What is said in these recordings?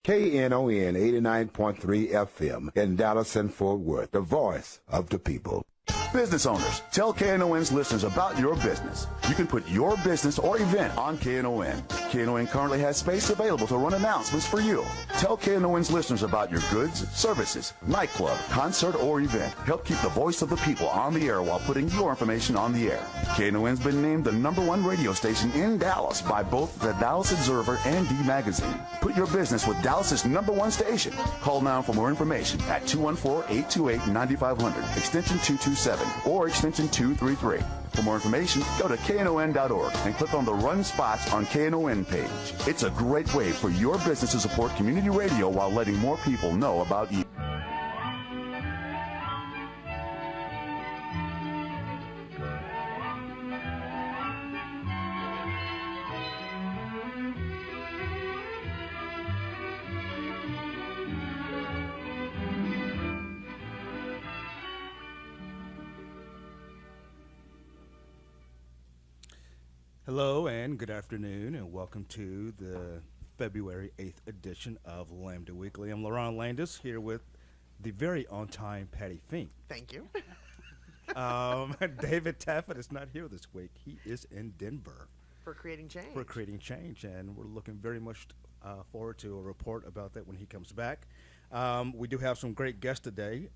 Knon 89.3 FM in Dallas and Fort Worth, the voice of the people. Business owners, tell KNON's listeners about your business. You can put your business or event on KNON. KNON currently has space available to run announcements for you. Tell KNON's listeners about your goods, services, nightclub, concert, or event. Help keep the voice of the people on the air while putting your information on the air. KNON's been named the #1 radio station in Dallas by both the Dallas Observer and D Magazine. Put your business with Dallas's #1 station. Call now for more information at 214-828-9500, extension 227. Or extension 233. For more information, go to knon.org and click on the Run Spots on KNON page. It's a great way for your business to support community radio while letting more people know about you. Hello and good afternoon and welcome to the February 8th edition of Lambda Weekly. I'm Lerone Landis here with the very on-time Patti Fink. Thank you. David Taffet is not here this week. He is in Denver. For creating change. For creating change, and we're looking very much forward to a report about that when he comes back. We do have some great guests today.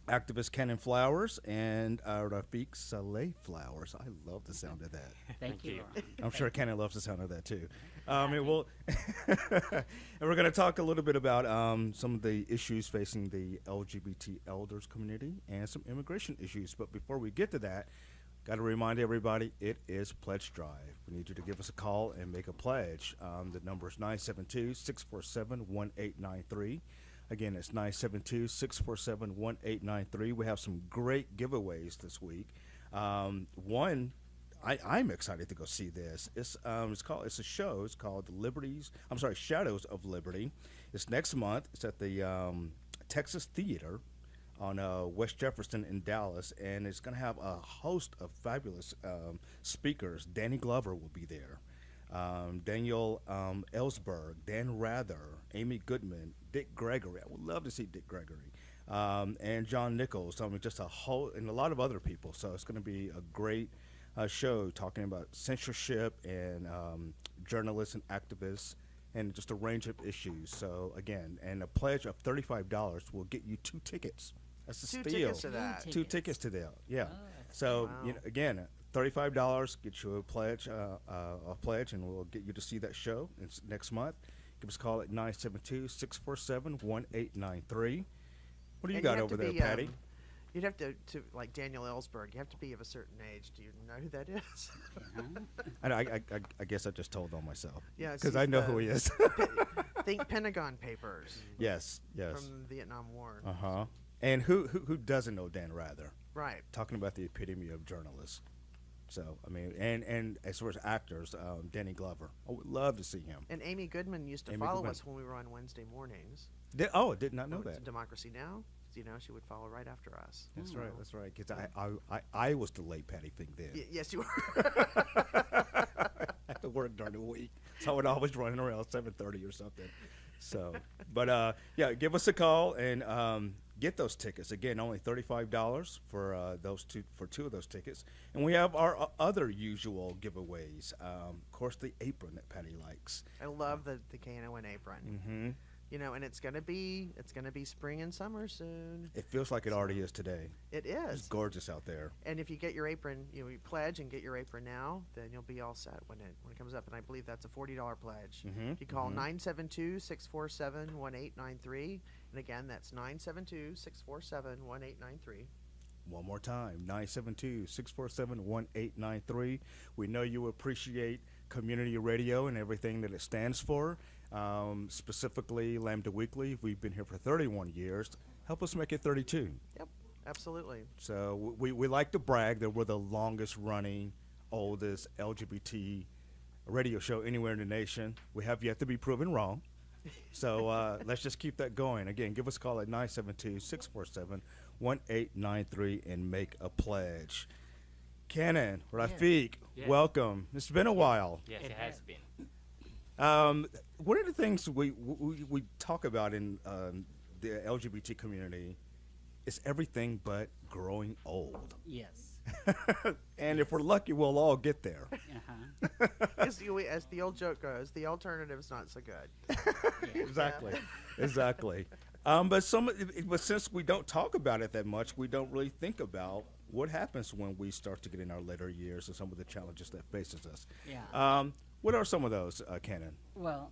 Activist Cannon Flowers and Rafiq Saleh Flowers. I love the sound of that. Thank you. I'm sure Cannon loves the sound of that too. And we're going to talk a little bit about some of the issues facing the LGBT elders community and some immigration issues. But before we get to that, got to remind everybody, it is Pledge Drive. We need you to give us a call and make a pledge. The number is 972-647-1893. Again, it's 972-647-1893. We have some great giveaways this week. One, I'm excited to go see this. It's a show. It's called Shadows of Liberty. It's next month. It's at the Texas Theater on West Jefferson in Dallas, and it's going to have a host of fabulous speakers. Danny Glover will be there. Daniel Ellsberg, Dan Rather, Amy Goodman, Dick Gregory. I would love to see Dick Gregory, and John Nichols. I mean, just a whole and a lot of other people. So it's going to be a great show talking about censorship and journalists and activists and just a range of issues. So again, and a pledge of $35 will get you 2 tickets. That's a steal. 2 tickets to that. 2 tickets to that. Yeah. Oh, So wow. Again. $35 get you a pledge, and we'll get you to see that show. It's next month. Give us a call at 972-647-1893. What do you got over there, Patti? You'd have to like Daniel Ellsberg, you have to be of a certain age. Do you know who that is? I guess I just told on myself. Yeah, because I know who he is. Think Pentagon Papers. Yes. From the Vietnam War. Uh-huh. And who doesn't know Dan Rather? Right. Talking about the epitome of journalists. So, I mean, and as far as actors, Danny Glover. I would love to see him. And Amy Goodman used to follow us when we were on Wednesday mornings. I did not know that. Democracy Now! She would follow right after us. That's right. That's right. Because I was the late Patti Fink then. Yes, you were. I had to work during the week, so I would always run around 7:30 or something. So, but yeah, give us a call and get those tickets. Again, only $35 for two of those tickets. And we have our other usual giveaways. Of course, the apron that Patti likes. I love the KNON apron. Mm-hmm. And it's gonna be spring and summer soon. It feels like it already is today. It is. It's gorgeous out there. And if you get your apron, you pledge and get your apron now, then you'll be all set when it comes up. And I believe that's a $40 pledge. Mm-hmm. You call 972-647-1893, and again, that's 972-647-1893. One more time, 972-647-1893. We know you appreciate community radio and everything that it stands for. Specifically, Lambda Weekly. We've been here for 31 years. Help us make it 32. Yep, absolutely. So we like to brag that we're the longest running, oldest LGBT radio show anywhere in the nation. We have yet to be proven wrong. So let's just keep that going. Again, give us a call at 972-647-1893 and make a pledge. Cannon, Rafiq, Yes. welcome. It's been a while. Yes, it has been. one of the things we talk about in the LGBT community is everything but growing old. Yes. And if we're lucky, we'll all get there. Uh-huh. As the old joke goes, the alternative's not so good. Exactly. But since we don't talk about it that much, we don't really think about what happens when we start to get in our later years and some of the challenges that faces us. Yeah. What are some of those, Knon? Well,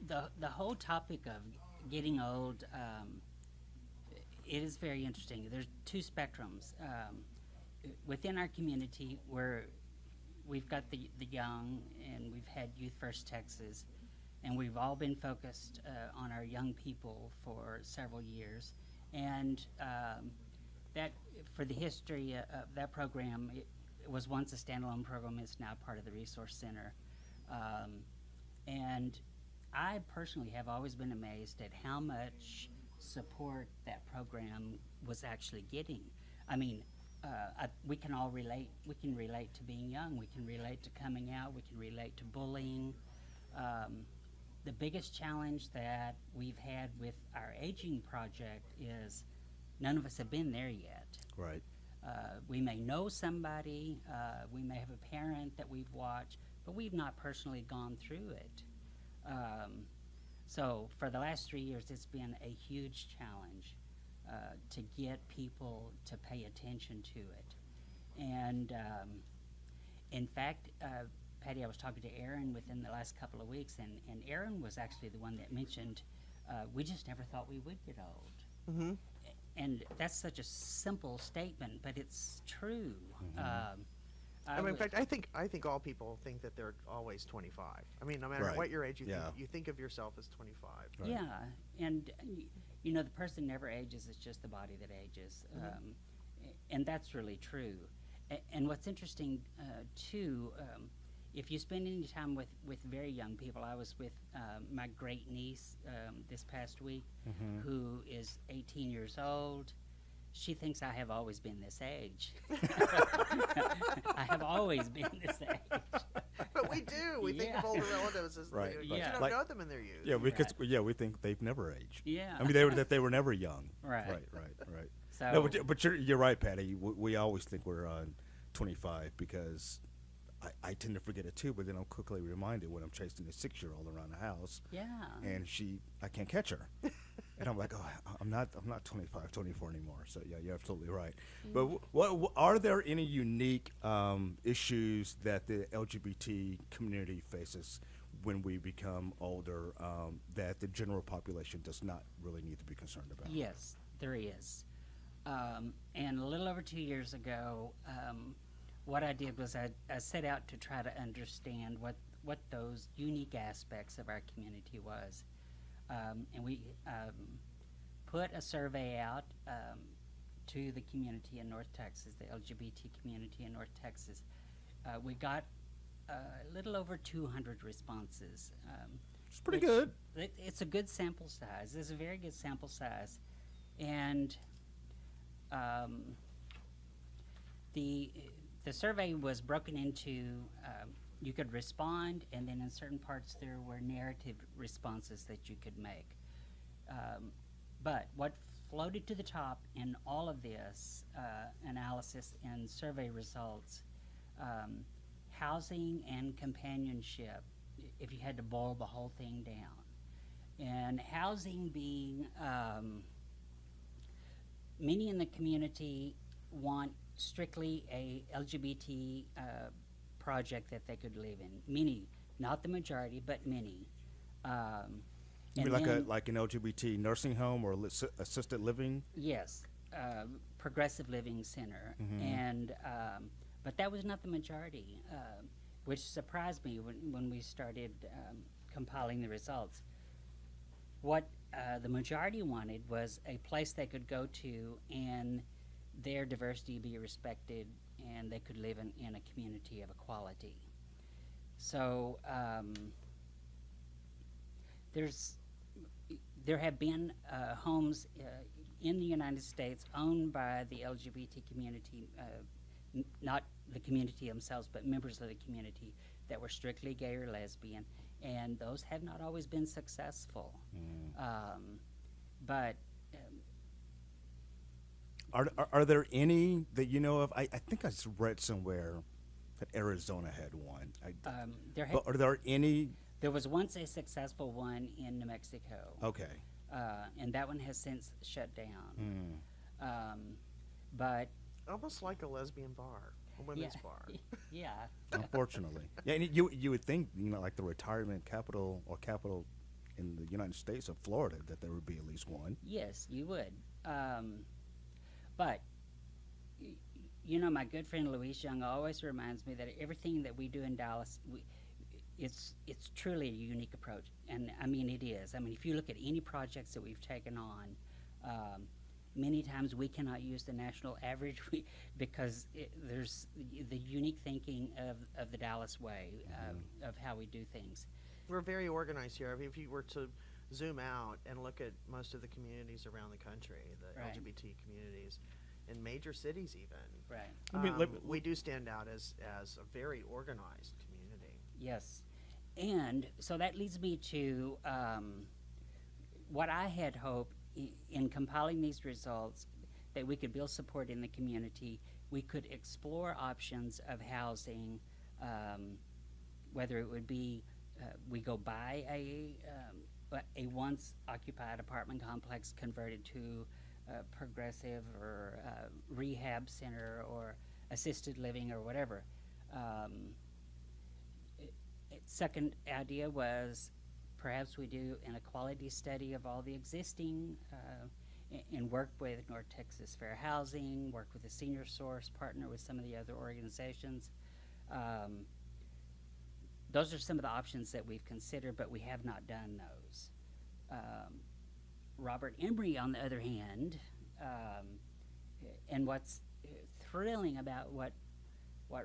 the whole topic of getting old, it is very interesting. There's two spectrums. Within our community, we've got the young, and we've had Youth First Texas, and we've all been focused on our young people for several years. And that, for the history of that program, it was once a standalone program. It's now part of the Resource Center. And I personally have always been amazed at how much support that program was actually getting. I mean, we can all relate. We can relate to being young. We can relate to coming out. We can relate to bullying. The biggest challenge that we've had with our aging project is none of us have been there yet. Right. We may know somebody, we may have a parent that we've watched, but we've not personally gone through it. So for the last 3 years, it's been a huge challenge to get people to pay attention to it. And in fact, Patti, I was talking to Aaron within the last couple of weeks, and Aaron was actually the one that mentioned we just never thought we would get old. Mm-hmm. And that's such a simple statement, but it's true. Mm-hmm. I mean, in fact, I think all people think that they're always 25. I mean, no matter Right. what your age, Yeah. you think of yourself as 25. Right. Yeah, and you know, the person never ages, it's just the body that ages. And that's really true. And what's interesting, too, if you spend any time with very young people, I was with my great niece this past week, who is 18 years old. She thinks I have always been this age. I have always been this age. But we do. We think of older relatives as Right. you Yeah. don't Like- know them in their youth. Yeah, because we think they've never aged. Yeah. I mean, they were never young. Right. Right. So, No, but you're right, Patti. We always think we're 25 because I tend to forget it too. But then I'm quickly reminded when I'm chasing a 6-year-old around the house, yeah. and I can't catch her, and I'm like, oh, I'm not 25, 24 anymore. So yeah, you're absolutely right. But what are there any unique issues that the LGBT community faces when we become older that the general population does not really need to be concerned about? Yes, there is. And a little over 2 years ago, what I did was I set out to try to understand what those unique aspects of our community was. And we put a survey out to the community in North Texas, the LGBT community in North Texas. We got a little over 200 responses. It's pretty good. It's a good sample size. It's a very good sample size. And the survey was broken into, you could respond, and then in certain parts there were narrative responses that you could make. But what floated to the top in all of this analysis and survey results, housing and companionship, if you had to boil the whole thing down. And housing being, many in the community want strictly a LGBT project that they could live in. Many, not the majority, but many. You mean like an LGBT nursing home or assisted living? Yes, progressive living center, and but that was not the majority, which surprised me when we started compiling the results. What the majority wanted was a place they could go to and their diversity be respected, and they could live in a community of equality. So there have been homes in the United States owned by the LGBT community, not the community themselves, but members of the community that were strictly gay or lesbian, and those have not always been successful. But Are there any that you know of? I think I read somewhere that Arizona had one. But are there any? There was once a successful one in New Mexico. Okay. And that one has since shut down. But Almost like a lesbian bar, a women's bar. Yeah. Unfortunately, yeah. And you would think, like the retirement capital in the United States of Florida, that there would be at least one. Yes, you would. But my good friend Louise Young always reminds me that everything that we do in Dallas, it's truly a unique approach, and I mean it is. I mean, if you look at any projects that we've taken on, many times we cannot use the national average because there's the unique thinking of the Dallas way of how we do things. We're very organized here. I mean, if you were to zoom out and look at most of the communities around the country, the Right. LGBT communities, in major cities even, Right. I mean, we do stand out as a very organized community. Yes. And so that leads me to what I had hoped in compiling these results, that we could build support in the community. We could explore options of housing, whether it would be we go buy a once occupied apartment complex converted to progressive or rehab center or assisted living or whatever. Second idea was perhaps we do an equality study of all the existing and work with North Texas Fair Housing, work with the Senior Source, partner with some of the other organizations. Those are some of the options that we've considered, but we have not done those. Robert Emery, on the other hand, and what's thrilling about what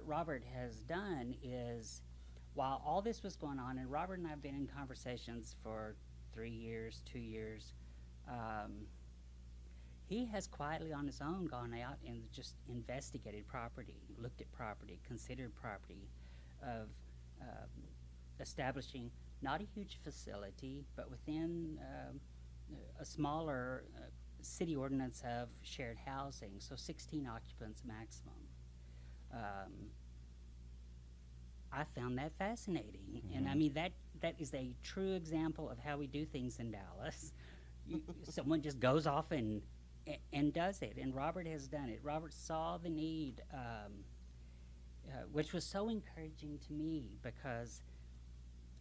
Robert has done is, while all this was going on, and Robert and I have been in conversations for 3 years, 2 years, he has quietly on his own gone out and just investigated property, looked at property, considered property, of establishing not a huge facility, but within a smaller city ordinance of shared housing, so 16 occupants maximum. I found that fascinating, and I mean that is a true example of how we do things in Dallas. Someone just goes off and does it, and Robert has done it. Robert saw the need, which was so encouraging to me, because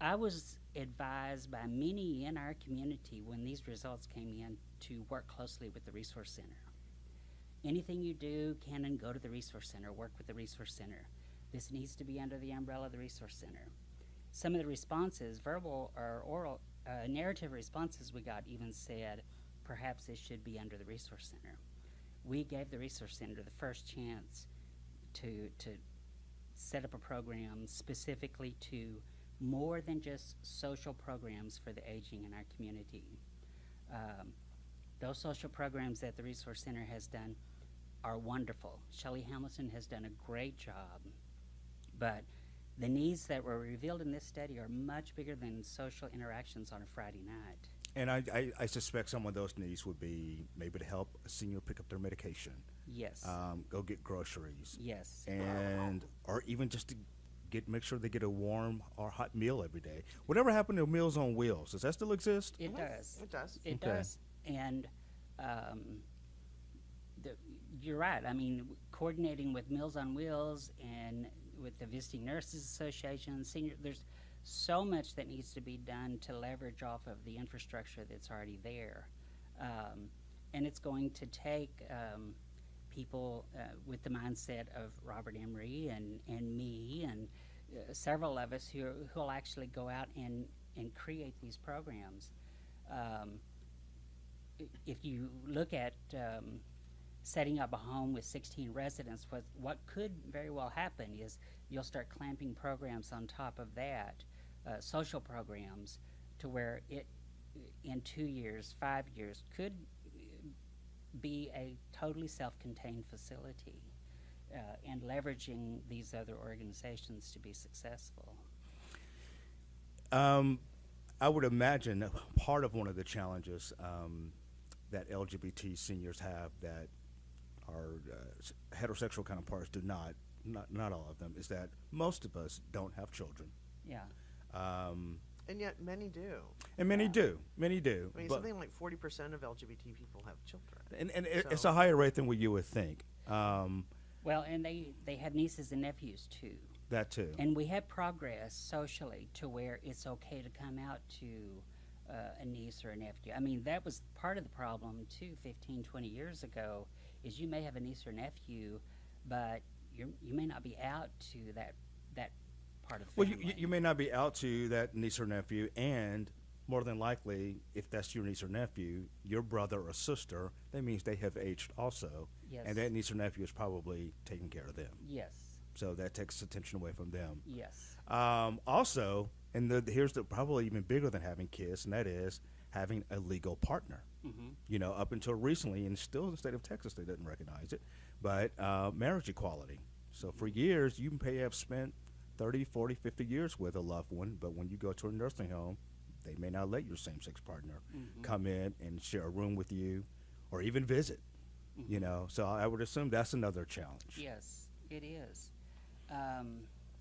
I was advised by many in our community when these results came in to work closely with the Resource Center. Anything you do, Cannon, go to the Resource Center, work with the Resource Center. This needs to be under the umbrella of the Resource Center. Some of the responses, verbal or oral, narrative responses we got even said, perhaps this should be under the Resource Center. We gave the Resource Center the first chance to set up a program specifically to more than just social programs for the aging in our community. Those social programs that the Resource Center has done are wonderful. Shelley Hamilton has done a great job, but the needs that were revealed in this study are much bigger than social interactions on a Friday night. And I suspect some of those needs would be maybe to help a senior pick up their medication. Yes. Go get groceries. Yes. And or even just to make sure they get a warm or hot meal every day. Whatever happened to Meals on Wheels? Does that still exist? It does. It does. It Okay. does. And you're right. I mean, coordinating with Meals on Wheels and with the Visiting Nurses Association, there's so much that needs to be done to leverage off of the infrastructure that's already there. And it's going to take people with the mindset of Robert Emery and me and several of us who will actually go out and create these programs. If you look at setting up a home with 16 residents, what could very well happen is you'll start clamping programs on top of that, social programs, to where it in 2 years, 5 years could be a totally self-contained facility, and leveraging these other organizations to be successful. I would imagine part of one of the challenges that LGBT seniors have that our heterosexual counterparts do not all of them, is that most of us don't have children. Yeah. And yet many do. And many do. Many do. I mean, but something like 40% of LGBT people have children. and it's a higher rate than what you would think. Well, and they have nieces and nephews too. That too. And we have progress socially to where it's okay to come out to a niece or a nephew. I mean, that was part of the problem too 15, 20 years ago, is you may have a niece or nephew, but you may not be out to that part of the Well, family. you may not be out to that niece or nephew, and more than likely, if that's your niece or nephew, your brother or sister, that means they have aged also. Yes. And that niece or nephew is probably taking care of them. Yes. So that takes attention away from them. Yes. Also, and here's the probably even bigger than having kids, and that is having a legal partner. Mm-hmm. You know, up until recently, and still in the state of Texas, they didn't recognize it, but marriage equality. So for years, you may have spent 30, 40, 50 years with a loved one, but when you go to a nursing home, they may not let your same-sex partner come in and share a room with you or even visit, you know. So I would assume that's another challenge. Yes, it is.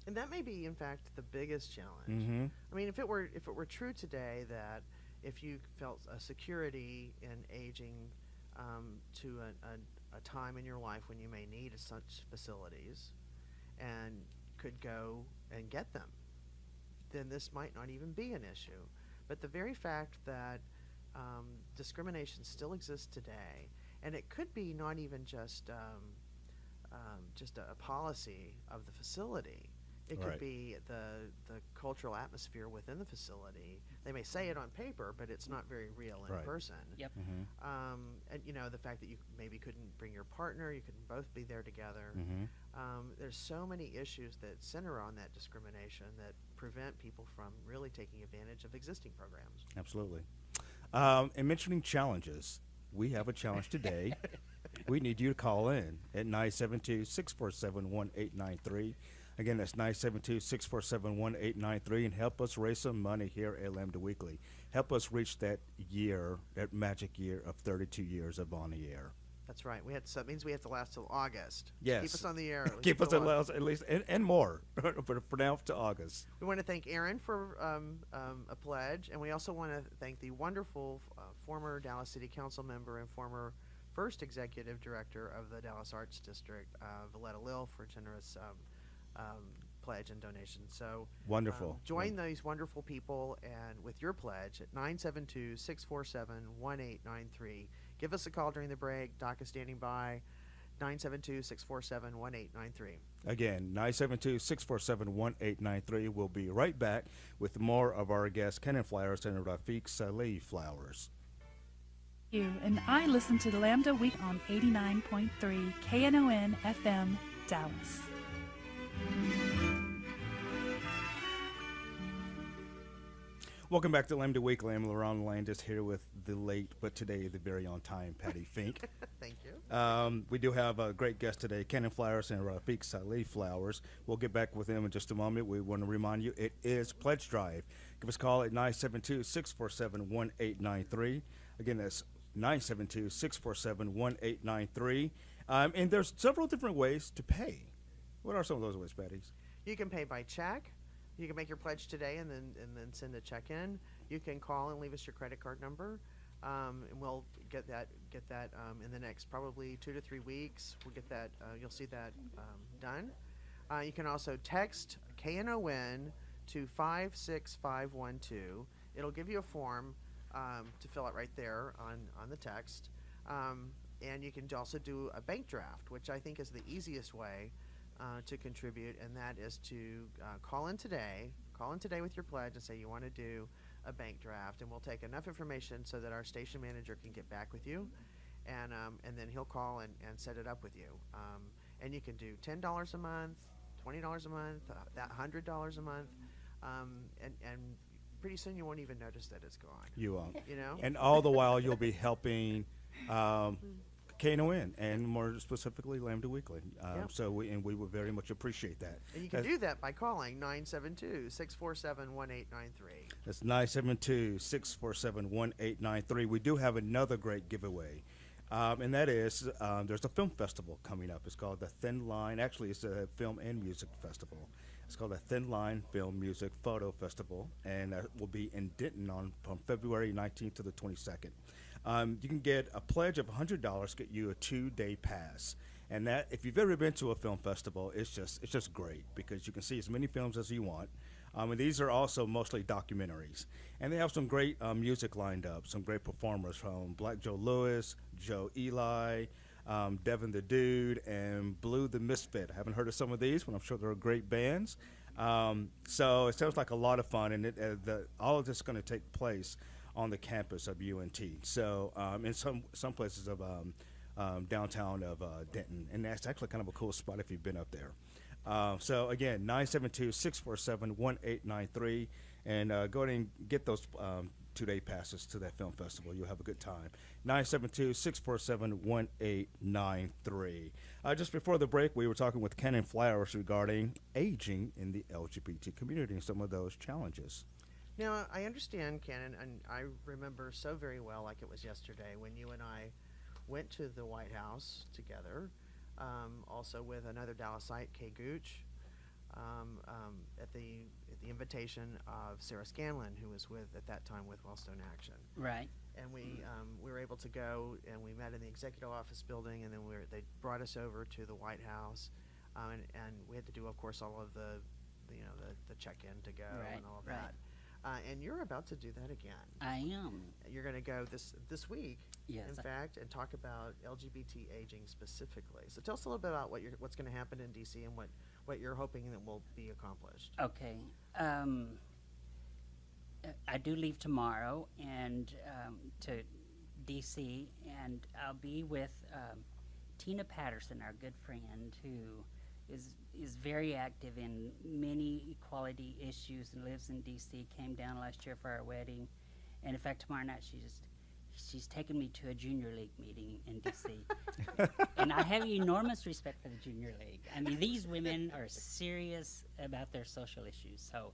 And that may be, in fact, the biggest challenge. Mm-hmm. I mean, if it were true today that if you felt a security in aging to a time in your life when you may need such facilities and could go and get them, then this might not even be an issue. But the very fact that discrimination still exists today, and it could be not even just a policy of the facility. It could Right. be the cultural atmosphere within the facility. They may say it on paper, but it's not very real in Right. person. Yep. And you know, the fact that you maybe couldn't bring your partner, you couldn't both be there together. There's so many issues that center on that discrimination that prevent people from really taking advantage of existing programs. Absolutely. And mentioning challenges, we have a challenge today. We need you to call in at 972-647-1893. Again, that's 972-647-1893, and help us raise some money here at Lambda Weekly. Help us reach that magic year of 32 years of on the air. That's right. So it means we have to last till August. Yes. Keep us on the air. At least Keep us till at least, and more, but for now to August. We want to thank Aaron for a pledge, and we also want to thank the wonderful former Dallas City Council member and former first executive director of the Dallas Arts District, Valletta Lil, for generous pledge and donation. So Wonderful. Join these wonderful people and with your pledge at 972-647-1893. Give us a call during the break. Doc is standing by. 972-647-1893. Again, 972-647-1893. We'll be right back with more of our guest, Knon Flowers and Rafiq Saleh Flowers. And I listen to the Lambda Week on 89.3 Knon FM Dallas. Welcome back to Lambda Weekly. I'm Lerone Landis here with the late, but today the very on time, Patti Fink. Thank you. We do have a great guest today, Knon Flowers and Rafiq Saleh Flowers. We'll get back with them in just a moment. We want to remind you, it is Pledge Drive. Give us a call at 972-647-1893. Again, that's 972-647-1893. And there's several different ways to pay. What are some of those ways, Patti? You can pay by check. You can make your pledge today and then send a check in. You can call and leave us your credit card number, and we'll get that in the next probably 2 to 3 weeks. We'll get that. You'll see that done. You can also text KNON to 56512. It'll give you a form to fill out right there on the text, and you can also do a bank draft, which I think is the easiest way to contribute, and that is to call in today with your pledge and say you want to do a bank draft, and we'll take enough information so that our station manager can get back with you, and then he'll call and set it up with you. And you can do $10 a month, $20 a month, $100 a month, and pretty soon you won't even notice that it's gone. You won't. You know? And all the while you'll be helping Knon, and more specifically Lambda Weekly. Yep. So we would very much appreciate that. And you can do that by calling 972-647-1893. That's 972-647-1893. We do have another great giveaway, and that is there's a film festival coming up. It's called the Thin Line. Actually, it's a film and music festival. It's called the Thin Line Film Music Photo Festival, and will be in Denton from February 19th to the 22nd. You can get a pledge of $100, get you a 2-day pass. And that, if you've ever been to a film festival, it's just great because you can see as many films as you want. And these are also mostly documentaries. And they have some great music lined up, some great performers from Black Joe Lewis, Joe Eli, Devin the Dude, and Blue the Misfit. I haven't heard of some of these, but I'm sure they're great bands. So it sounds like a lot of fun, and all of this is going to take place on the campus of UNT. So in some places of downtown of Denton, and that's actually kind of a cool spot if you've been up there. So again, 972-647-1893, and go ahead and get those 2-day passes to that film festival. You'll have a good time. 972-647-1893. Just before the break, we were talking with Knon Flowers regarding aging in the LGBT community and some of those challenges. Now, I understand, Knon, and I remember so very well, like it was yesterday, when you and I went to the White House together, also with another Dallasite, Kay Gooch, at the invitation of Sarah Scanlon, who was at that time with Wellstone Action. Right. And we were able to go, and we met in the executive office building, and then they brought us over to the White House, and we had to do, of course, all of the check-in to go and all of that. And you're about to do that again. I am. You're going to go this week, Yes. in fact, and talk about LGBT aging specifically. So tell us a little bit about what's going to happen in D.C. and what you're hoping that will be accomplished. Okay. I do leave tomorrow and to D.C., and I'll be with Tina Patterson, our good friend, who is very active in many equality issues and lives in D.C., came down last year for our wedding. And in fact, tomorrow night she's taken me to a Junior League meeting in D.C. And I have enormous respect for the Junior League. I mean, these women are serious about their social issues. So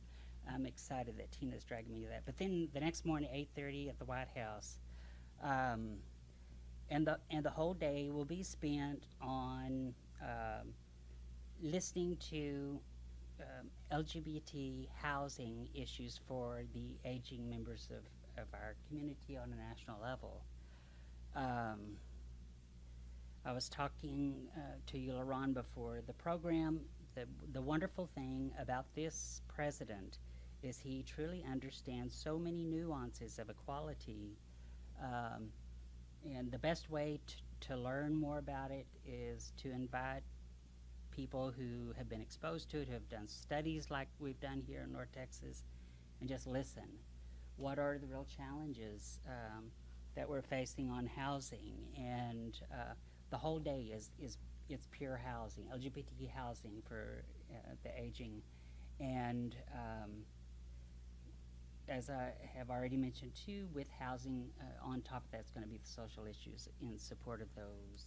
I'm excited that Tina's dragging me to that. But then the next morning, 8:30 at the White House, and the whole day will be spent on listening to LGBT housing issues for the aging members of our community on a national level. I was talking to you, Lerone, before the program. The wonderful thing about this president is he truly understands so many nuances of equality, and the best way to learn more about it is to invite people who have been exposed to it, who have done studies like we've done here in North Texas, and just listen. What are the real challenges that we're facing on housing? And the whole day is it's pure housing, LGBT housing for the aging. And as I have already mentioned too, with housing, on top of that's going to be the social issues in support of those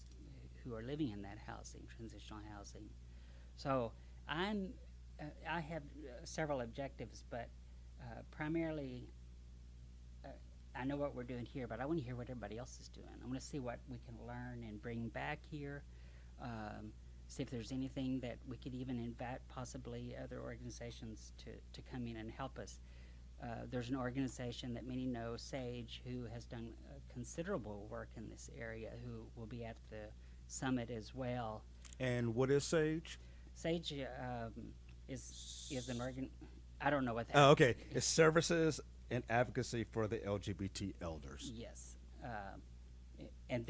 who are living in that housing, transitional housing. So I have several objectives, but primarily I know what we're doing here, but I want to hear what everybody else is doing. I want to see what we can learn and bring back here, see if there's anything that we could even invite possibly other organizations to come in and help us. There's an organization that many know, SAGE, who has done considerable work in this area, who will be at the summit as well. And what is SAGE? SAGE is an organ. I don't know what that. Oh, okay. It's Services and Advocacy for the LGBT Elders. Yes, and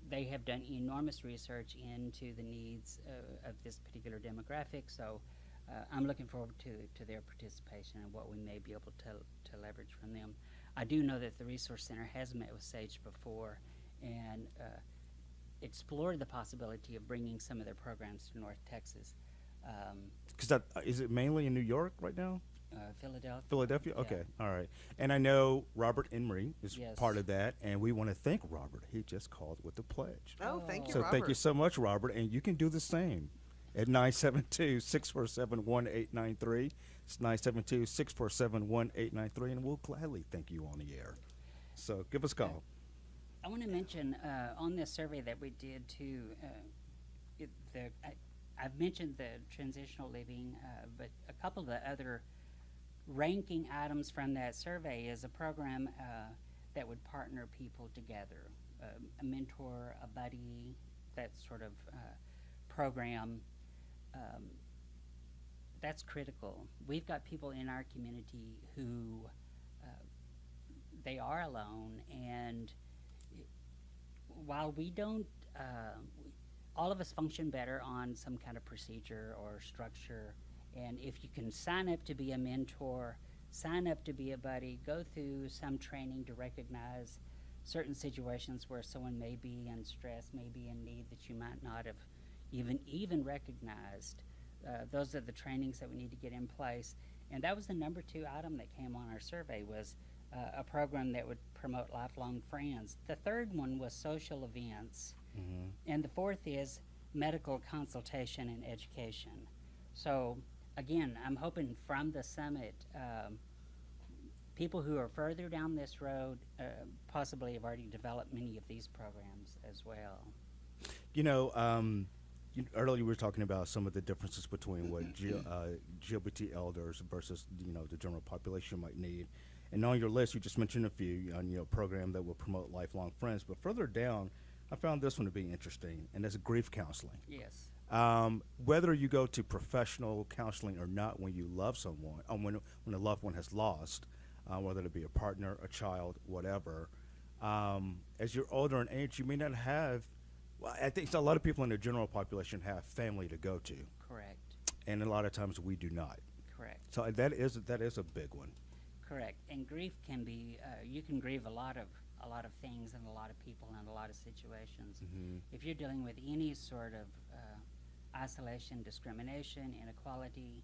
they have done enormous research into the needs of this particular demographic. So I'm looking forward to their participation and what we may be able to leverage from them. I do know that the Resource Center has met with SAGE before and explored the possibility of bringing some of their programs to North Texas. Because is it mainly in New York right now? Philadelphia. Philadelphia? Yeah. Okay, all right. And I know Robert Emery is Yes. part of that, and we want to thank Robert. He just called with the pledge. Oh, thank you, So Robert. thank you so much, Robert, and you can do the same at 972-647-1893. It's 972-647-1893, and we'll gladly thank you on the air. So give us a call. I want to mention on this survey that we did too. I've mentioned the transitional living, but a couple of the other ranking items from that survey is a program that would partner people together, a mentor, a buddy, that sort of program. That's critical. We've got people in our community who they are alone, and while we don't, all of us function better on some kind of procedure or structure. And if you can sign up to be a mentor, sign up to be a buddy, go through some training to recognize certain situations where someone may be in stress, may be in need that you might not have even recognized. Those are the trainings that we need to get in place. And that was the number 2 item that came on our survey, was a program that would promote lifelong friends. The third one was social events. And the fourth is medical consultation and education. So again, I'm hoping from the summit, people who are further down this road possibly have already developed many of these programs as well. You know, earlier we were talking about some of the differences between what GLBT elders versus, you know, the general population might need. And on your list, you just mentioned a few, you know, program that will promote lifelong friends. But further down, I found this one to be interesting, and that's grief counseling. Yes. Whether you go to professional counseling or not when you love someone, when a loved one has lost, whether it be a partner, a child, whatever, as you're older in age, you may not have, well, I think a lot of people in the general population have family to go to. Correct. And a lot of times we do not. Correct. So that is a big one. Correct. And grief can be, you can grieve a lot of things and a lot of people and a lot of situations. If you're dealing with any sort of isolation, discrimination, inequality,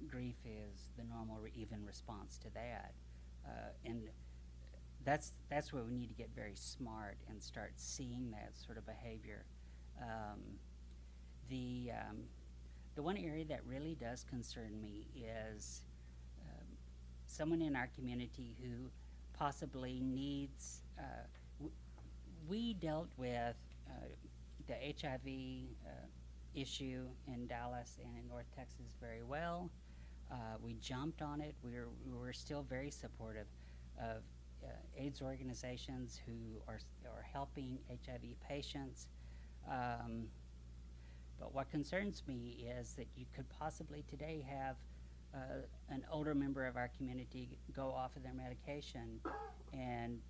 grief is the normal even response to that. And that's where we need to get very smart and start seeing that sort of behavior. The one area that really does concern me is someone in our community who possibly needs, we dealt with the HIV issue in Dallas and in North Texas very well. We jumped on it. We were still very supportive of AIDS organizations who are helping HIV patients. But what concerns me is that you could possibly today have an older member of our community go off of their medication and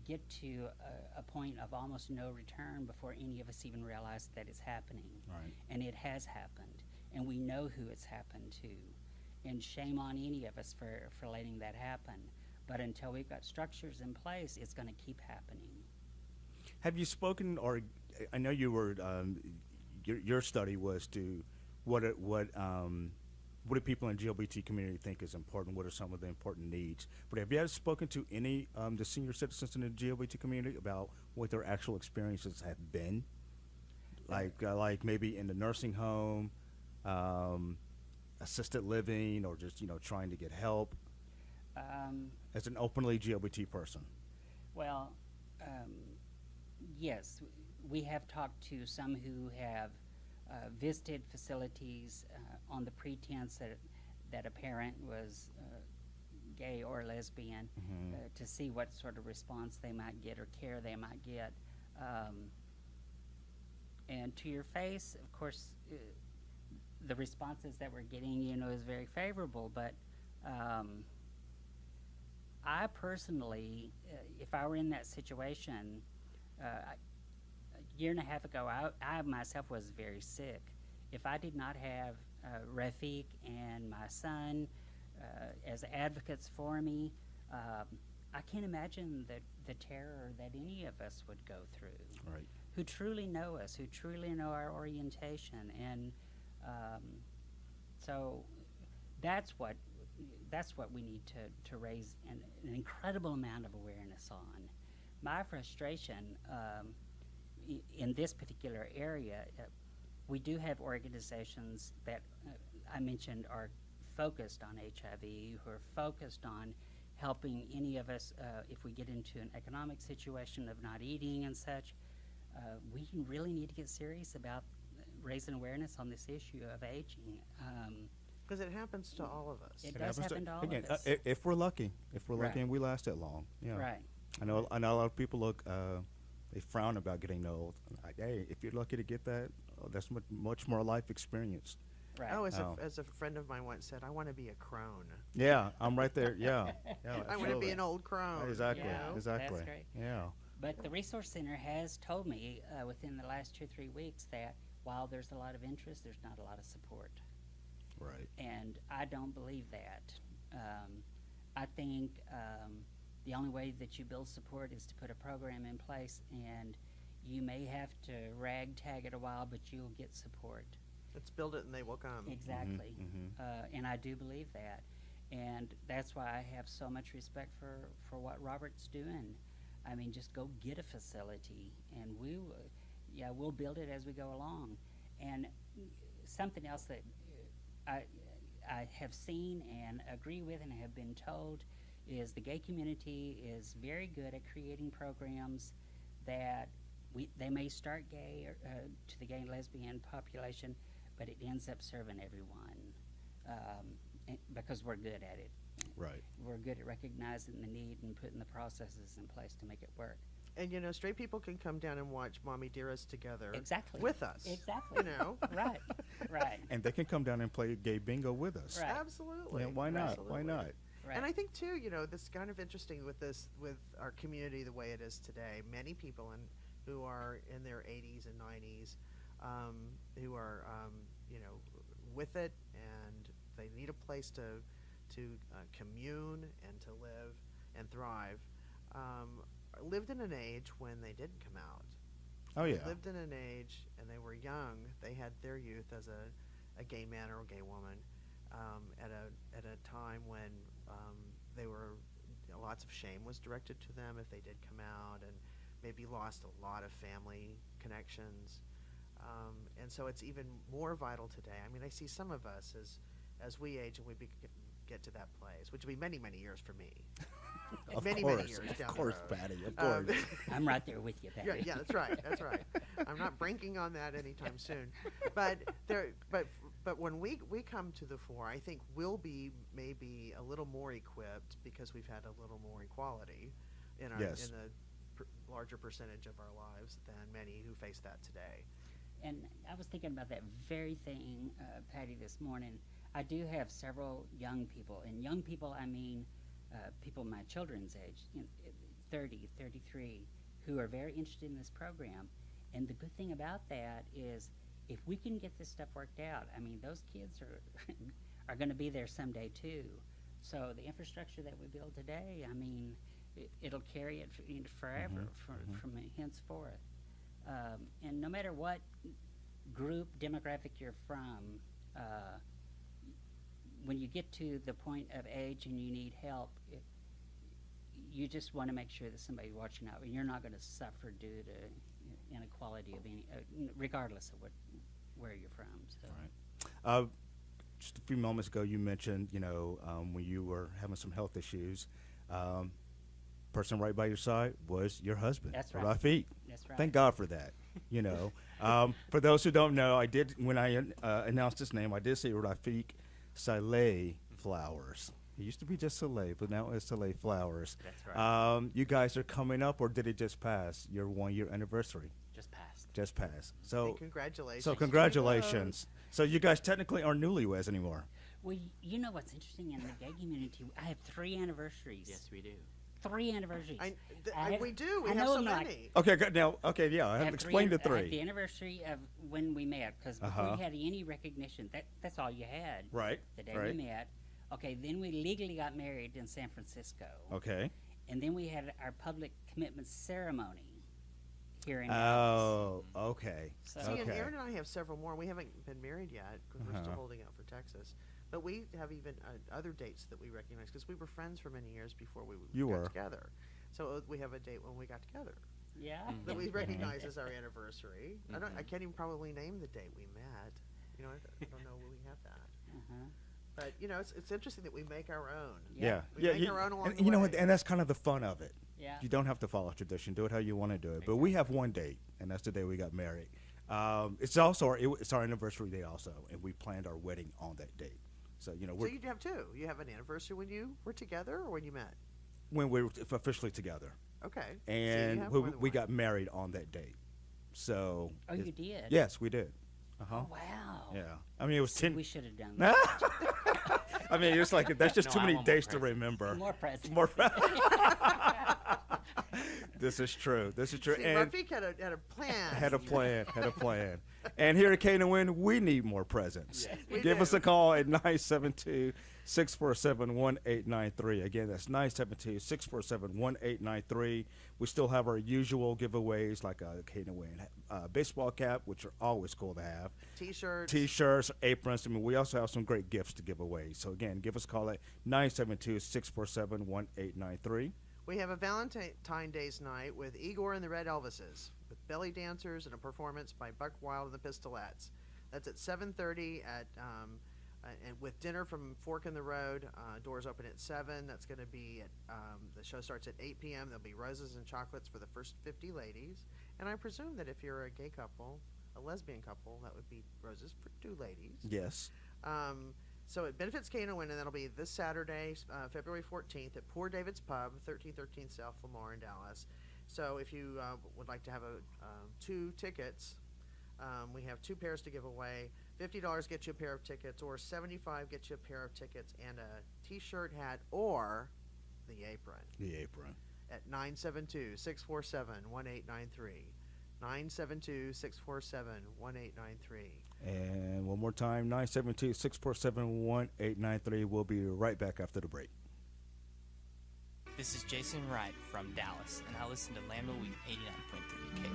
get to a point of almost no return before any of us even realize that it's happening. Right. And it has happened, and we know who it's happened to. And shame on any of us for letting that happen. But until we've got structures in place, it's going to keep happening. Have you spoken, or I know you were, your study was to what do people in the GLBT community think is important? What are some of the important needs? But have you ever spoken to any the senior citizens in the GLBT community about what their actual experiences have been? Like maybe in the nursing home, assisted living, or just, you know, trying to get help as an openly GLBT person? Well, yes, we have talked to some who have visited facilities on the pretense that a parent was gay or lesbian, to see what sort of response they might get or care they might get. And to your face, of course, the responses that we're getting, you know, is very favorable. But I personally, if I were in that situation, a year and a half ago, I myself was very sick. If I did not have Rafiq and my son as advocates for me, I can't imagine the terror that any of us would go through. Right. Who truly know us, who truly know our orientation. And so that's what we need to raise an incredible amount of awareness on. My frustration in this particular area, we do have organizations that I mentioned are focused on HIV, who are focused on helping any of us if we get into an economic situation of not eating and such. We really need to get serious about raising awareness on this issue of aging. Because it happens to all of us. It does happen to all again, of us. if we're lucky, Right. and we last that long. Yeah. Right. I know a lot of people look, they frown about getting old. Like, hey, if you're lucky to get that, that's much more life experience. Right. Oh, as a friend of mine once said, I want to be a crone. Yeah, I'm right there. Yeah. I want to be an old crone. Exactly. Yeah, Exactly. that's great. Yeah. But the Resource Center has told me within the last 2 or 3 weeks that while there's a lot of interest, there's not a lot of support. Right. And I don't believe that. I think the only way that you build support is to put a program in place, and you may have to ragtag it a while, but you'll get support. Let's build it and they will come. Exactly. Mhm. And I do believe that. And that's why I have so much respect for what Robert's doing. I mean, just go get a facility, and we'll build it as we go along. And something else that I have seen and agree with and have been told is the gay community is very good at creating programs that they may start gay to the gay and lesbian population, but it ends up serving everyone because we're good at it. Right. We're good at recognizing the need and putting the processes in place to make it work. And straight people can come down and watch Mommy Dearest together. Exactly. With us. Exactly. Right. Right. And they can come down and play gay bingo with us. Right. Absolutely. Yeah, why not? Absolutely. Why not? Right. And I think too, this is kind of interesting with our community the way it is today. Many people who are in their 80s and 90s, who are with it, and they need a place to commune and to live and thrive. Lived in an age when they didn't come out. Oh yeah. They lived in an age, and they were young. They had their youth as a gay man or a gay woman at a time when they were lots of shame was directed to them if they did come out, and maybe lost a lot of family connections. And so it's even more vital today. I mean, I see some of us as we age and we get to that place, which will be many, many years for me. many years down the road. Patty. Of course. I'm right there with you, Patty. Yeah, that's right. That's right. I'm not banking on that anytime soon. But when we come to the fore, I think we'll be maybe a little more equipped because we've had a little more equality in our Yes. in the larger percentage of our lives than many who face that today. And I was thinking about that very thing, Patty, this morning. I do have several young people, and young people, I mean people my children's age, 30, 33, who are very interested in this program. And the good thing about that is if we can get this stuff worked out, I mean, those kids are going to be there someday too. So the infrastructure that we build today, I mean, it'll carry it forever from henceforth. And no matter what group demographic you're from, when you get to the point of age and you need help, you just want to make sure that somebody's watching out. You're not going to suffer due to inequality of any, regardless of where you're from. So. Right. Just a few moments ago, you mentioned, when you were having some health issues, person right by your side was your husband, That's right. Rafiq. That's right. Thank God for that. For those who don't know, I did when I announced his name, I did say Rafiq Saleh Flowers. It used to be just Saleh, but now it's Saleh Flowers. That's right. You guys are coming up, or did it just pass your 1-year anniversary? Just passed. Just passed. So Hey, congratulations. So congratulations. So you guys technically aren't newlyweds anymore. Well, you know what's interesting in the gay community? I have 3 anniversaries. Yes, we do. 3 anniversaries. We do. We I have know so them like- many. Okay, good. Now, okay, yeah, I I have explained the I have the 3. anniversary of when we met, because before you had any recognition, that's all you had. Right. The day right. we met. Okay, then we legally got married in San Francisco. Okay. And then we had our public commitment ceremony here in Oh, okay. So- See, and okay. Aaron and I have several more. We haven't been married yet because we're still Uh-huh. holding out for Texas. But we have even other dates that we recognize because we were friends for many years before we You got were. together. So we have a date when we got together Yeah. that we recognize as our anniversary. I can't even probably name the date we met. You know, I don't know when we have that. But you know, it's interesting that we make our own. Yeah. We make our own along and the you know way. what? And that's kind of the fun of it. Yeah. You don't have to follow tradition. Do it how you want to do it. But we have one date, and that's the day we got married. It's also it's our anniversary day also, and we planned our wedding on that date. So you know, So you have two. You have an anniversary when you were together or when you met. when we were officially together, Okay. and have we, more than we one. got married on that date. So Oh, you did? Yes, we did. Uh-huh. Oh, wow. Yeah. I mean, it was 10. We should have done that. I mean, it's like that's just No, too I many want more days to presents. remember. More presents. More. This is true. This is true. See, And Rafiq had a plan. had a plan. Had a plan. And here at Knon, we need more presents. we Give us do. a call at 972-647-1893. Again, that's 972-647-1893. We still have our usual giveaways like a Knon baseball cap, which are always cool to have. T-shirts. T-shirts, aprons. I mean, we also have some great gifts to give away. So again, give us a call at 972-647-1893. We have a Valentine Day's night with Igor and the Red Elvises, with belly dancers and a performance by Buck Wild and the Pistolettes. That's at 7:30 and with dinner from Fork in the Road. Doors open at 7. That's going to be at the show starts at 8 p.m. There'll be roses and chocolates for the first 50 ladies. And I presume that if you're a gay couple, a lesbian couple, that would be roses for 2 ladies. Yes. So it benefits Knon, and that'll be this Saturday, February 14th, at Poor David's Pub, 1313 South Lamar in Dallas. So if you would like to have 2 tickets, we have 2 pairs to give away. $50 gets you a pair of tickets, or $75 gets you a pair of tickets and a T-shirt, hat, or the apron. The apron. At 972-647-1893. 972-647-1893. And one more time, 972-647-1893. We'll be right back after the break. This is Jason Wright from Dallas, and I listen to Lambda Week 89.3 K.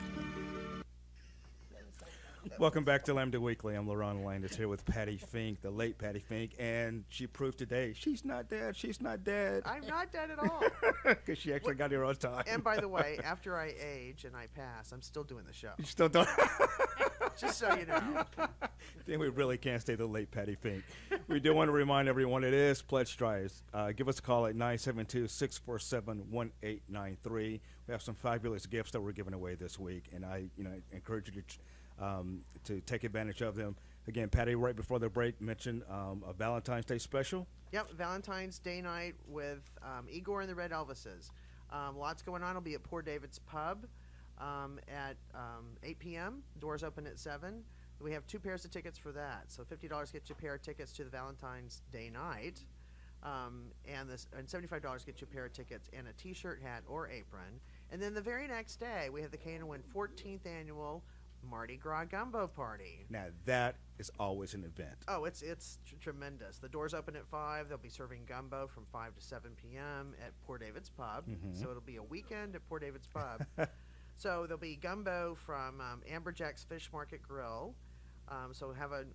Welcome back to Lambda Weekly. I'm Lerone and here with Patti Fink, the late Patti Fink, and she proved today she's not dead. She's not dead. I'm not dead at all. Because she actually got here on time. And by the way, after I age and I pass, I'm still doing the show. You still don't. Just so you know. Then we really can't stay the late Patti Fink. We do want to remind everyone it is Pledge Drive. Give us a call at 972-647-1893. We have some fabulous gifts that we're giving away this week, and I encourage you to take advantage of them. Again, Patti, right before the break, mentioned a Valentine's Day special. Yep, Valentine's Day night with Igor and the Red Elvises. Lots going on. It'll be at Poor David's Pub at 8 p.m. Doors open at 7. We have 2 pairs of tickets for that. So $50 gets you a pair of tickets to the Valentine's Day night. And $75 gets you a pair of tickets and a T-shirt, hat, or apron. And then the very next day, we have the Knon 14th Annual Mardi Gras Gumbo Party. Now, that is always an event. Oh, it's tremendous. The doors open at 5. They'll be serving gumbo from 5 to 7 p.m. at Poor David's Pub. So it'll be a weekend at Poor David's Pub. So there'll be gumbo from Amberjack's Fish Market Grill. So and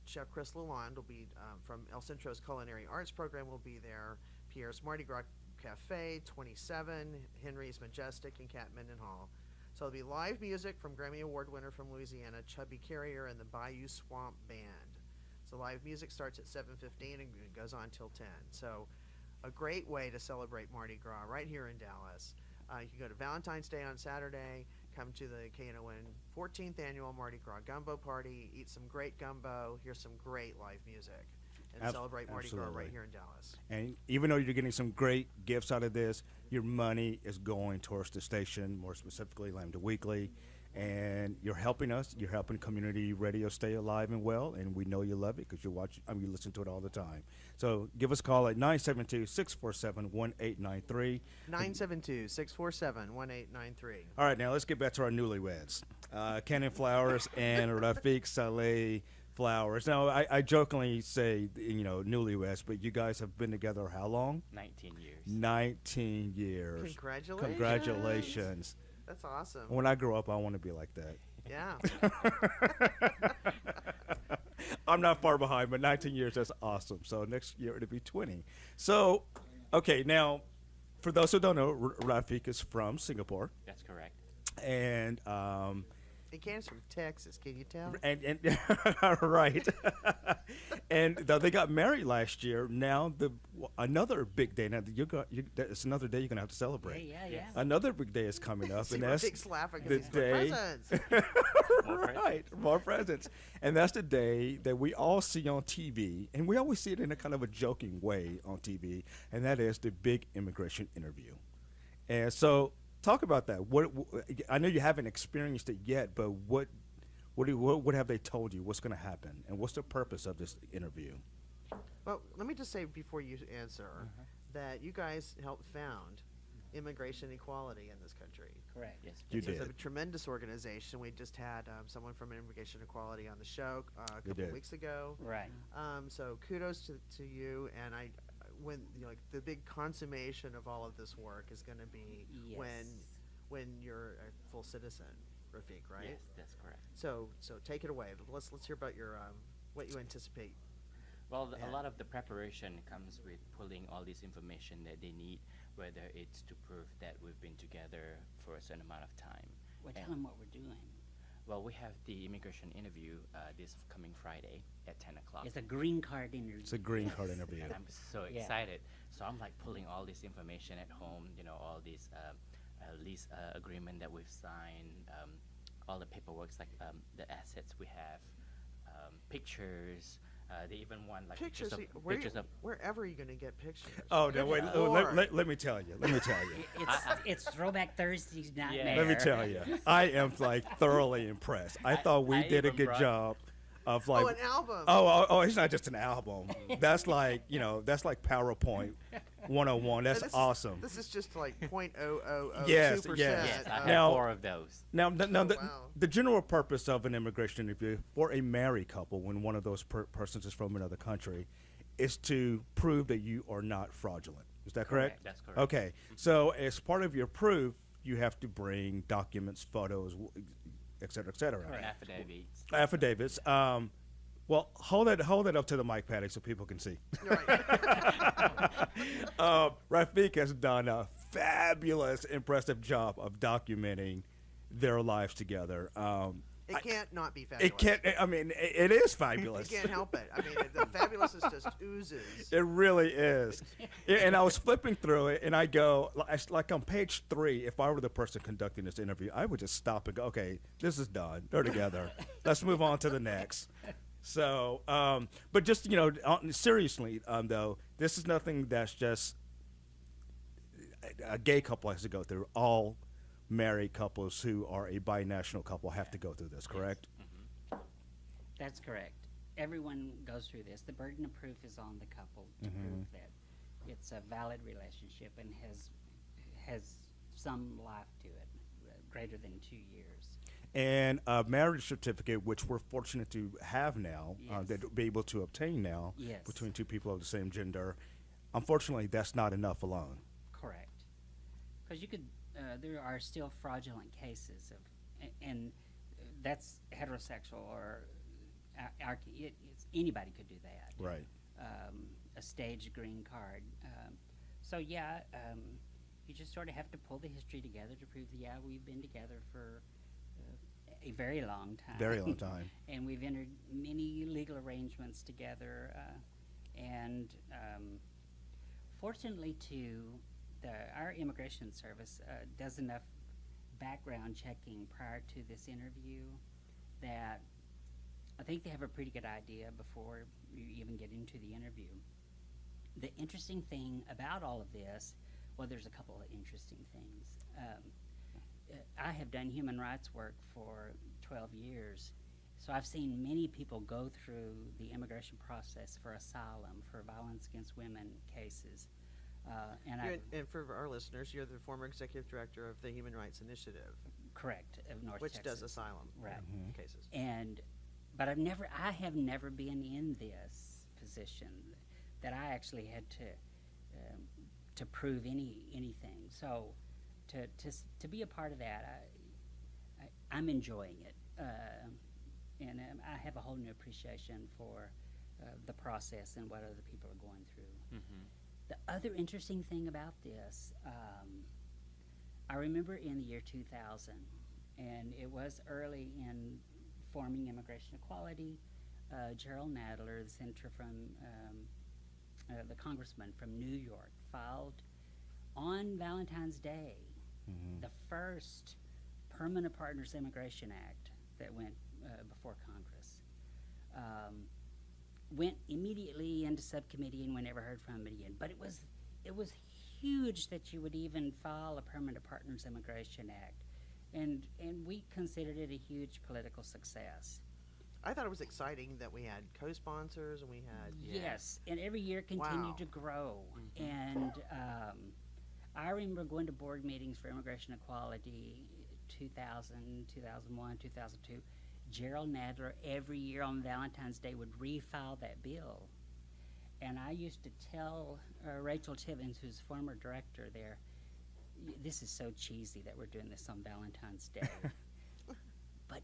Chef Chris Lalonde will be from El Centro's Culinary Arts Program will be there. Pierre's Mardi Gras Cafe, 27, Henry's Majestic, and Cat Mendenhall. So there'll be live music from Grammy Award winner from Louisiana, Chubby Carrier, and the Bayou Swamp Band. So live music starts at 7:15 and goes on till 10. So a great way to celebrate Mardi Gras right here in Dallas. You can go to Valentine's Day on Saturday, come to the Knon 14th Annual Mardi Gras Gumbo Party, eat some great gumbo, hear some great live music, and celebrate Mardi Gras right here in Dallas. And even though you're getting some great gifts out of this, your money is going towards the station, more specifically Lambda Weekly, and you're helping us. You're helping community radio stay alive and well, and we know you love it because you listen to it all the time. So give us a call at 972-647-1893. 972-647-1893. All right, now let's get back to our newlyweds. Cannon Flowers and Rafiq Saleh Flowers. Now, I jokingly say, newlyweds, but you guys have been together how long? 19 years. 19 years. Congratulations. Congratulations. That's awesome. When I grow up, I want to be like that. Yeah. I'm not far behind, but 19 years, that's awesome. So next year it'll be 20. So, okay, now, for those who don't know, Rafiq is from Singapore. That's correct. And He came from Texas. Can you tell? and right, and they got married last year. Now another big day. Now it's another day you're gonna have to celebrate. Yeah. Another big day is coming up, and that's Big laughing the because day. presents. Right, more presents, and that's the day that we all see on TV, and we always see it in a kind of a joking way on TV, and that is the big immigration interview. And so, talk about that. I know you haven't experienced it yet, but what have they told you? What's going to happen, and what's the purpose of this interview? Well, let me just say before you answer that you guys helped found immigration equality in this country. Correct. Yes. You It's did. a tremendous organization. We just had someone from Immigration Equality on the show a couple did. of weeks ago. Right. So kudos to you. And when like the big consummation of all of this work is going to be Yes. when you're a full citizen, Rafiq, right? Yes, that's correct. So take it away. Let's hear about your what you anticipate. Well, Yeah. a lot of the preparation comes with pulling all this information that they need, whether it's to prove that we've been together for a certain amount of time. Well, And- tell them what we're doing. Well, we have the immigration interview this coming Friday at 10 o'clock. It's a green card interview. It's a green card interview. And I'm so Yeah. excited. So I'm like pulling all this information at home, all these lease agreement that we've signed, all the paperwork, like the assets we have, pictures. They even want like Pictures. pictures of Wherever are you going to get pictures? Oh, no, wait. Or- Let me tell you. It's Throwback Thursday's nightmare. Let me tell you. I am like thoroughly impressed. I thought we I did a even good brought- job of like. Oh, an album. Oh, it's not just an album. That's like that's like PowerPoint 101. That's This is- awesome. This is just like 0.0002%. Yes. yes, I have Now- 4 of those. Now, wow. the general purpose of an immigration interview for a married couple, when one of those persons is from another country, is to prove that you are not fraudulent. Is that correct? That's correct. Okay. So, as part of your proof, you have to bring documents, photos, et cetera, et cetera. Affidavits. Affidavits. Well, hold that up to the mic, Patti, so people can see. Right. Rafiq has done a fabulous, impressive job of documenting their lives together. It can't not be fabulous. It can't. I mean, it is fabulous. You can't help it. I mean, the fabulousness just oozes. It really is. Yeah, and I was flipping through it, and I go, like on page 3, if I were the person conducting this interview, I would just stop and go, okay, this is done. They're together. Let's move on to the next. So, but just, seriously, though, this is nothing that's just a gay couple has to go through. All married couples who are a binational couple have to go through this, correct? That's correct. Everyone goes through this. The burden of proof is on the couple to prove that it's a valid relationship and has some life to it, greater than 2 years. And a marriage certificate, which we're fortunate to have now, Yes. that be able to obtain now Yes. between two people of the same gender. Unfortunately, that's not enough alone. Correct. Because there are still fraudulent cases and that's heterosexual or anybody could do that. Right. A staged green card. You just sort of have to pull the history together to prove that, we've been together for a very long time. Very long time. And we've entered many legal arrangements together. Fortunately, our immigration service does enough background checking prior to this interview that I think they have a pretty good idea before you even get into the interview. The interesting thing about all of this, well, there's a couple of interesting things. I have done human rights work for 12 years, so I've seen many people go through the immigration process for asylum, for violence against women cases. And for our listeners, you're the former executive director of the Human Rights Initiative, correct, of North which Texas. does asylum Right. cases. But I have never been in this position that I actually had to prove anything. So to be a part of that, I'm enjoying it. and I have a whole new appreciation for the process and what other people are going through. The other interesting thing about this, I remember in the year 2000, and it was early in forming immigration equality. Gerald Nadler, the senator from the congressman from New York, filed on Valentine's Day the first Permanent Partners Immigration Act that went before Congress. Went immediately into subcommittee, and we never heard from him again. But it was huge that you would even file a Permanent Partners Immigration Act, and we considered it a huge political success. I thought it was exciting that we had co-sponsors and we had Yes, and every year continued to grow. And I remember going to board meetings for immigration equality 2000, 2001, 2002. Gerald Nadler every year on Valentine's Day would refile that bill. And I used to tell Rachel Tivins, who's former director there, this is so cheesy that we're doing this on Valentine's Day. But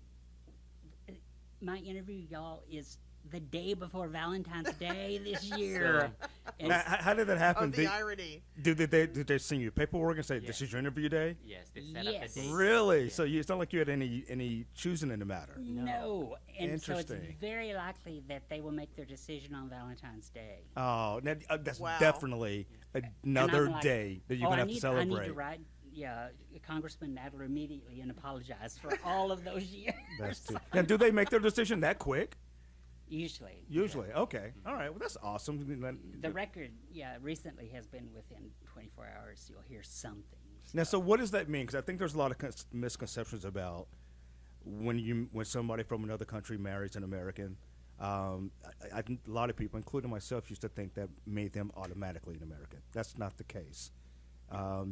my interview, y'all, is the day before Valentine's Day this year. Now, how did that happen? the irony. Did they send you paperwork and say, this is your interview day? Yes, they set up a date. Really? Yes. So it's not like you had any choosing in the matter? No. And so it's Interesting. very likely that they will make their decision on Valentine's Day. Oh, now, that's Wow. definitely another And I'm like, day that you're going to have to celebrate. I need to write Congressman Nadler immediately and apologize for all of those years. That's too. Now, do they make their decision that quick? Usually. Usually. Okay. All right. Well, that's awesome. The record, recently has been within 24 hours. You'll hear something. Now, so what does that mean? Because I think there's a lot of misconceptions about when somebody from another country marries an American. I think a lot of people, including myself, used to think that made them automatically an American. That's not the case.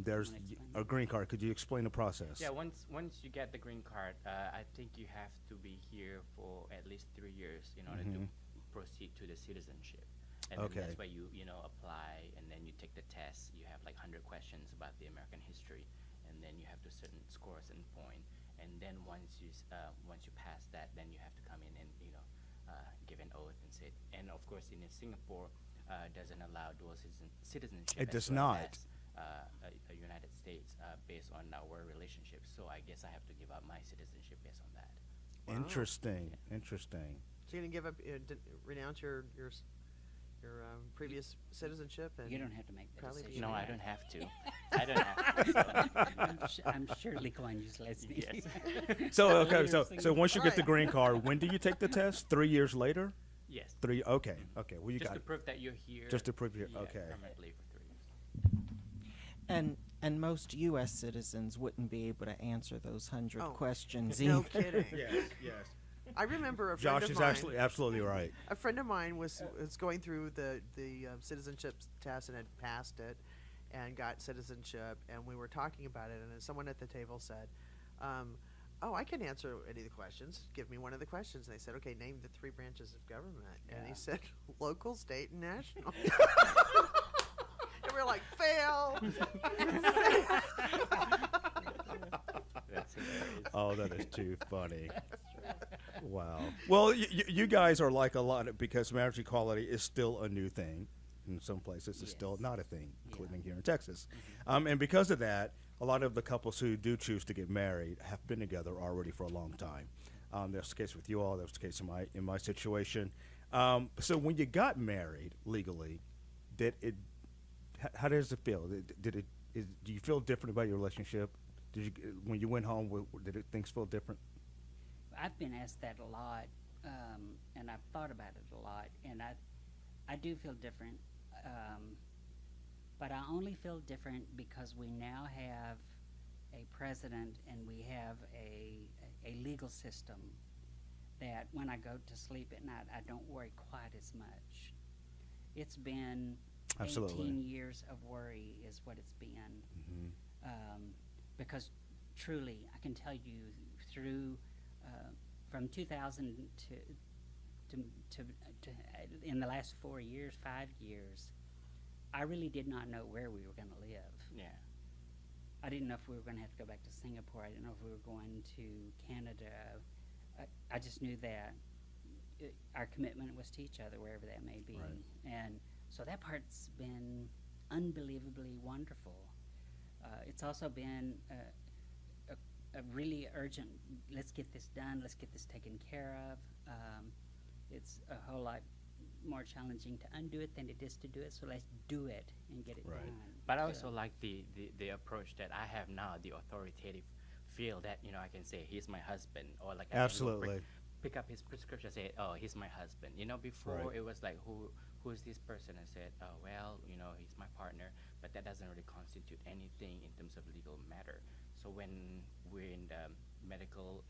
There's a green card. Could you explain the process? Yeah, once you get the green card, I think you have to be here for at least 3 years in order to proceed to the citizenship. And then that's where you apply, and then you take the test. You have like 100 questions about the American history, and then you have to score a certain point. And then once you pass that, then you have to come in and give an oath and say. And of course, in Singapore, doesn't allow dual citizenship. It does as well not. as, a United States based on our relationship. So I guess I have to give up my citizenship based on that. Interesting. So you're gonna give up, renounce your previous citizenship, and You don't have to make that Probably decision. No, I don't have to. I don't have to. I'm sure Lee Kuan Yew's listening. Yes. So so once you get the Alright. green card, when do you take the test? 3 years later? Yes. 3. Okay. Well, you Just got to it. prove that you're here. Just to prove you're okay. Permanently for 3 years. And most U.S. citizens wouldn't be able to answer those 100 Oh, questions no either. kidding. Yes. I remember a friend Josh of is mine. absolutely right. A friend of mine was going through the citizenship test and had passed it, and got citizenship. And we were talking about it, and then someone at the table said, "Oh, I can answer any of the questions. Give me one of the questions." And they said, "Okay, name the 3 branches of government." And he said, "Local, state, and national." And we're like, "Fail." That's hilarious. Oh, that is too funny. Wow. Well, you guys are like a lot because marriage equality is still a new thing. In some places, it's still not a thing, including here in Texas. And because of that, a lot of the couples who do choose to get married have been together already for a long time. That's the case with you all. That's the case in my situation. So when you got married legally, how does it feel? Do you feel different about your relationship? When you went home, things feel different? I've been asked that a lot, and I've thought about it a lot, and I do feel different, but I only feel different because we now have a president and we have a legal system that when I go to sleep at night, I don't worry quite as much. It's been Absolutely. 18 years of worry is what it's been. Because truly, I can tell you through from 2000 to in the last 4 years, 5 years, I really did not know where we were going to live. Yeah. I didn't know if we were going to have to go back to Singapore. I didn't know if we were going to Canada. I just knew that our commitment was to each other, wherever that may be. Right. And so that part's been unbelievably wonderful. It's also been a really urgent, let's get this done, let's get this taken care of. It's a whole lot more challenging to undo it than it is to do it, so let's do it and get it Right. done. But I also like the approach that I have now, the authoritative feel that, I can say, he's my husband, or like I can go Absolutely. pick up his prescription, say, oh, he's my husband. Before Right. it was like, who is this person? I said, oh, well, he's my partner, but that doesn't really constitute anything in terms of legal matter. So when we're in the medical,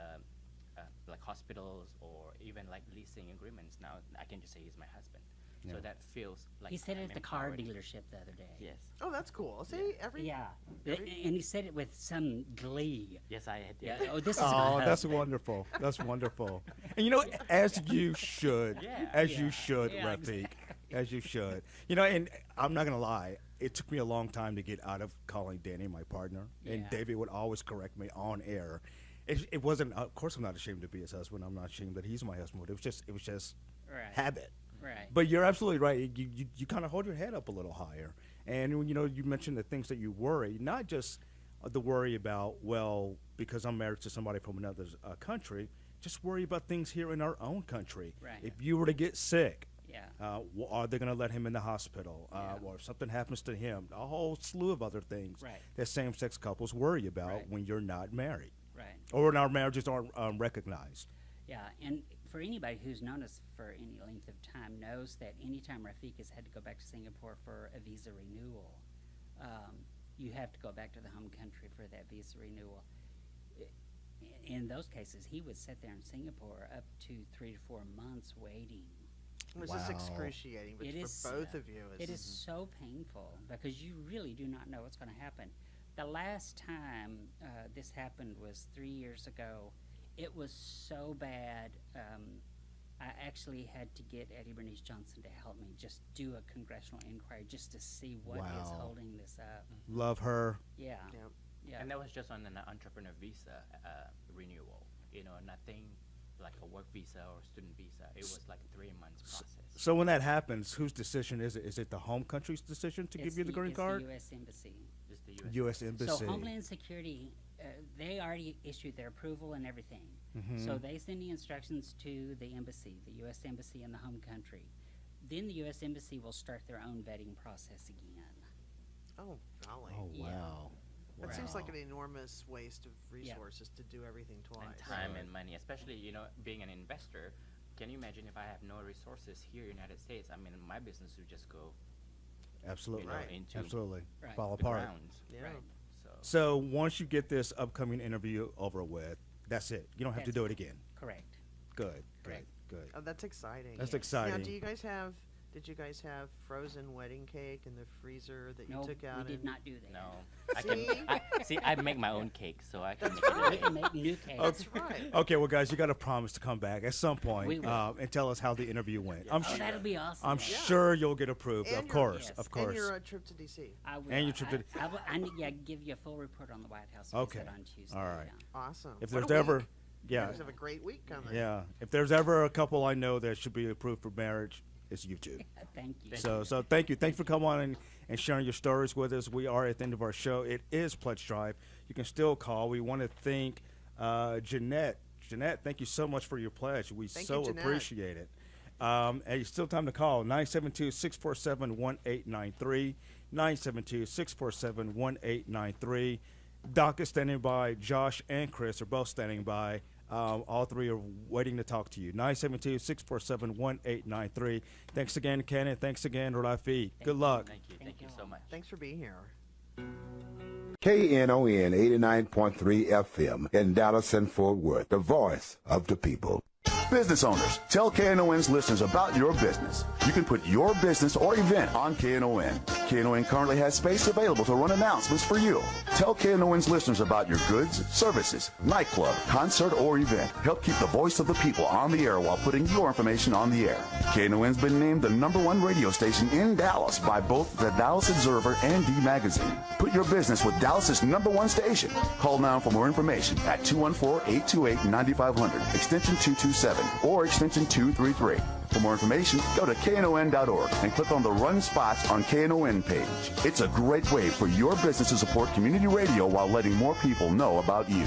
like hospitals or even like leasing agreements now, I can just say he's my husband. Yeah. So that feels like He said it I'm at the car empowered. dealership the other day. Yes. Oh, that's cool. See, Yeah, every- and he said it with some glee. Yes, I had. Yeah. Oh, this is Oh, my that's husband. wonderful. That's wonderful. And as you should, Yeah. as you should, Yeah, Rafiq, as you should. And I'm not gonna lie, it took me a long time to get out of calling Danny my partner, and Yeah. David would always correct me on air. It wasn't. Of course, I'm not ashamed to be his husband. I'm not ashamed that he's my husband. It was just Right. habit. Right. But you're absolutely right. You kind of hold your head up a little higher. And when you mentioned the things that you worry, not just the worry about, well, because I'm married to somebody from another country, just worry about things here in our own country. Right. If you were to get sick, Yeah. are they going to let him in the hospital? Yeah. Or if something happens to him, a whole slew of other things Right. that same-sex couples worry about Right. when you're not married. Right. Or when our marriages aren't recognized. Yeah, and for anybody who's known us for any length of time knows that anytime Rafiq has had to go back to Singapore for a visa renewal, you have to go back to the home country for that visa renewal. In those cases, he would sit there in Singapore up to 3 to 4 months waiting. It was Wow. just excruciating, but It for is, both of you, It is so painful because you really do not know what's going to happen. The last time this happened was 3 years ago. It was so bad. I actually had to get Eddie Bernice Johnson to help me just do a congressional inquiry just to see what is Wow. holding this up. Love her. Yeah. Yeah. Yeah. And that was just on an entrepreneur visa renewal. Nothing like a work visa or student visa. It was like a 3 months process. So when that happens, whose decision is it? Is it the home country's decision to give It's you the green card? It's the U.S. Embassy. Just the U.S. U.S. Embassy. So Homeland Security, they already issued their approval and everything. So they send the instructions to the embassy, the U.S. Embassy in the home country. Then the U.S. Embassy will start their own vetting process again. Oh, golly. Oh, Yeah. wow. That seems like Wow. an enormous waste of resources to do everything twice. And time and money, especially being an investor. Can you imagine if I have no resources here in the United States? I mean, my business would just go Absolutely. Right. into Absolutely. Right. Fall the apart. ground. Yeah. Right. So So once you get this upcoming interview over with, that's it. You don't have to That's do it again. Correct. Good. Correct. Good. Oh, that's exciting. That's Yes. exciting. Now, did you guys have frozen wedding cake in the freezer that you No, took out? we did and- not do that. no, See? I make my own cake, so I can. That's make it right. We can make new cakes. That's right. Okay, well, guys, you got to promise to come back at some We point will. and tell us how the interview went. Yeah. I'm Oh, sure. that'll be awesome. I'm Yeah. sure you'll get approved. And Of your- course. yes. Of And course. your trip to D.C. I will. And your trip to- I need to give you a full report on the White House Okay. visit on Tuesday. All right. Yeah. Awesome. If What a there's ever, week. You yeah, guys have a great week coming. yeah. If there's ever a couple I know that should be approved for marriage, it's you two. Thank you. So thank you. Thanks for coming on and sharing your stories with us. We are at the end of our show. It is Pledge Drive. You can still call. We want to thank Jeanette. Jeanette, thank you so much for your pledge. We Thank so you, Jeanette. appreciate it. And it's still time to call. 972-647-1893. 972-647-1893. Doc is standing by. Josh and Chris are both standing by. All three are waiting to talk to you. 972-647-1893. Thanks again, Ken. Thanks again, Rafiq. Good luck. Thank you so much. Thanks for being here. KNON 89.3 FM in Dallas and Fort Worth, the voice of the people. Business owners, tell KNON's listeners about your business. You can put your business or event on KNON. KNON currently has space available to run announcements for you. Tell KNON's listeners about your goods, services, nightclub, concert, or event. Help keep the voice of the people on the air while putting your information on the air. KNON's been named the #1 radio station in Dallas by both the Dallas Observer and D Magazine. Put your business with Dallas's #1 station. Call now for more information at 214-828-9500, extension 227, or extension 233. For more information, go to knon.org and click on the Run Spots on KNON page. It's a great way for your business to support community radio while letting more people know about you.